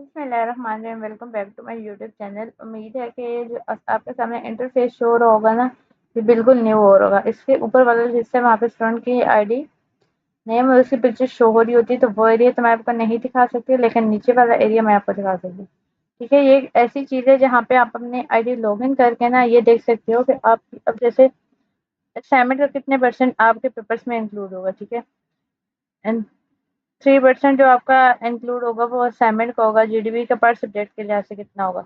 بسم اللہ الرحمن الرحیم، welcome back to my YouTube channel. امید ہے کہ جو آپ کے سامنے انٹرفیس شو ہو رہا ہوگا نا، یہ بالکل نیو ہو رہا ہوگا۔ اس کے اوپر والا جو حصہ ہے وہاں پہ اسٹوڈنٹ کی آئی ڈی نیم اور اس کی پکچر شو ہو رہی ہوتی ہے، تو وہ ایریا تو میں آپ کو نہیں دکھا سکتی، لیکن نیچے والا ایریا میں آپ کو دکھا سکتی ہوں۔ ٹھیک ہے، یہ ایک ایسی چیز ہے جہاں پہ آپ اپنے آئی ڈی لاگ ان کر کے نا یہ دیکھ سکتے ہو کہ آپ اب جیسے اسائنمنٹ کا کتنے پرسینٹ آپ کے پیپرس میں انکلوڈ ہوگا۔ ٹھیک ہے، 3% جو آپ کا انکلوڈ ہوگا وہ اسائنمنٹ کا ہوگا۔ GDP کا پر سبجیکٹ کے لحاظ سے کتنا ہوگا،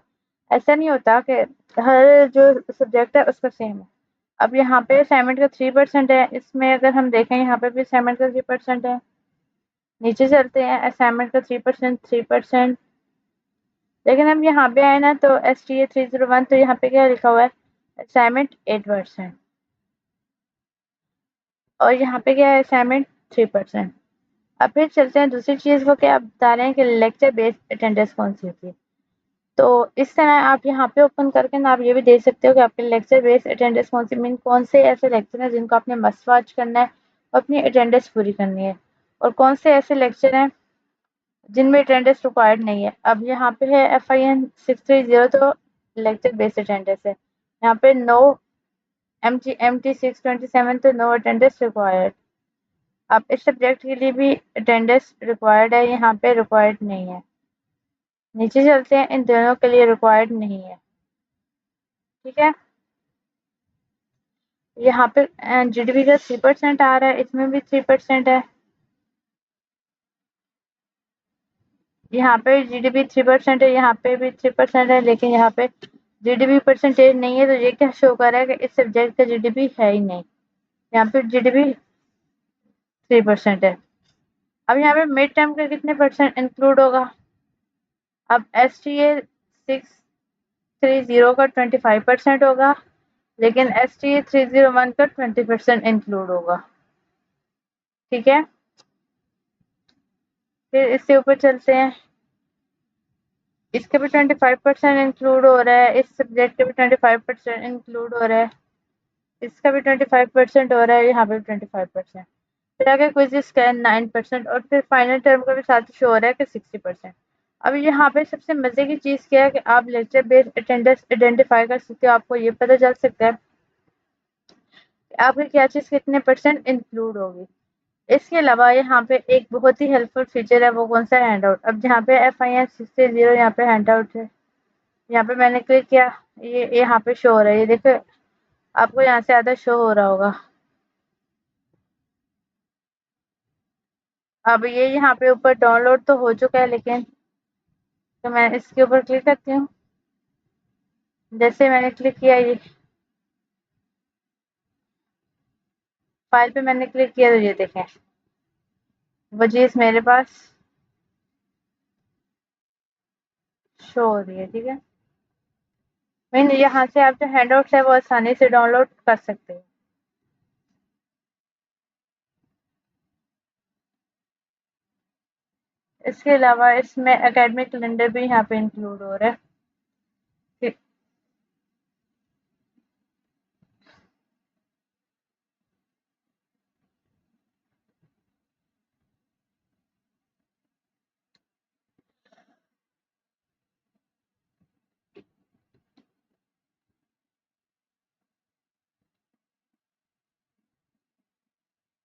ایسا نہیں ہوتا کہ ہر جو سبجیکٹ ہے اس کا سیم ہے۔ اب یہاں پہ اسائنمنٹ کا 3% ہے، اس میں اگر ہم دیکھیں یہاں پہ بھی اسائنمنٹ کا 3% ہے۔ نیچے چلتے ہیں، اسائنمنٹ کا 3%، لیکن ہم یہاں پہ آئے نا تو STA 301، تو یہاں پہ کیا لکھا ہوا ہے، اسائنمنٹ 8%، اور یہاں پہ کیا ہے، اسائنمنٹ 3%۔ اب پھر چلتے ہیں دوسری چیز کو، کہ آپ بتا رہے ہیں کہ لیکچر بیس اٹینڈنس کون سی ہوتی ہے۔ تو اس طرح آپ یہاں پہ اوپن کر کے نا آپ یہ بھی دیکھ سکتے ہو کہ آپ کے لیکچر بیس اٹینڈنس کون سی، مین کون سے ایسے لیکچر ہیں جن کو آپ نے مسٹ واچ کرنا ہے اور اپنی اٹینڈنس پوری کرنی ہے، اور کون سے ایسے لیکچر ہیں جن میں اٹینڈنس ریکوائرڈ نہیں ہے۔ اب یہاں پہ ہے FIN 630، تو لیکچر بیس اٹینڈنس ہے۔ یہاں پہ نو MT 627، تو نو اٹینڈنس ریکوائرڈ۔ اب اس سبجیکٹ کے لیے بھی اٹینڈنس ریکوائرڈ ہے، یہاں پہ ریکوائرڈ نہیں ہے۔ نیچے چلتے ہیں، ان دونوں کے لیے ریکوائرڈ نہیں ہے۔ ٹھیک ہے، یہاں پہ GDP کا 3% آ رہا ہے، اس میں بھی 3% ہے۔ یہاں پہ GDP 3% ہے، یہاں پہ بھی 3% ہے، لیکن یہاں پہ GDP پرسنٹیج نہیں ہے، تو یہ کیا شو کر رہا ہے کہ اس سبجیکٹ کا GDP ہے ہی نہیں۔ یہاں پہ GDP 3% ہے۔ اب یہاں پہ مڈ ٹرم کا کتنے پرسینٹ انکلوڈ ہوگا، اب STA 630 کا 25% ہوگا، لیکن STA 301 کا 20% انکلوڈ ہوگا۔ ٹھیک ہے، پھر اس سے اوپر چلتے ہیں، اس کے بھی 25% انکلوڈ ہو رہا ہے، اس سبجیکٹ کے بھی 25% انکلوڈ ہو رہا ہے، اس کا بھی 25% ہو رہا ہے، یہاں پہ بھی 25%۔ پھر آگے کوئزز کا 9%، اور پھر فائنل ٹرم کا بھی ساتھ شو ہو رہا ہے کہ 60%۔ اب یہاں پہ سب سے مزے کی چیز کیا ہے کہ آپ لیکچر بیس اٹینڈنس آئیڈینٹیفائی کر سکتے ہو، آپ کو یہ پتہ چل سکتا ہے کہ آپ کی کیا چیز کتنے پرسینٹ انکلوڈ ہوگی۔ اس کے علاوہ یہاں پہ ایک بہت ہی ہیلپ فل فیچر ہے، وہ کون سا، ہینڈ آؤٹ۔ اب جہاں پہ FIN 630 یہاں پہ ہینڈ آؤٹ ہے، یہاں پہ میں نے کلک کیا، یہ یہاں پہ شو ہو رہا ہے، یہ دیکھیں آپ کو یہاں سے آدھا شو ہو رہا ہوگا۔ اب یہ یہاں پہ اوپر ڈاؤن لوڈ تو ہو چکا ہے، لیکن تو میں اس کے اوپر کلک کرتی ہوں، جیسے میں نے کلک کیا، یہ فائل پہ میں نے کلک کیا، تو یہ دیکھیں وہ چیز میرے پاس شو ہو رہی ہے۔ ٹھیک ہے، یہاں سے آپ جو ہینڈ آؤٹس ہے وہ آسانی سے ڈاؤن لوڈ کر سکتے ہیں۔ اس کے علاوہ اس میں اکیڈمک کیلنڈر بھی یہاں پہ انکلوڈ ہو رہا ہے۔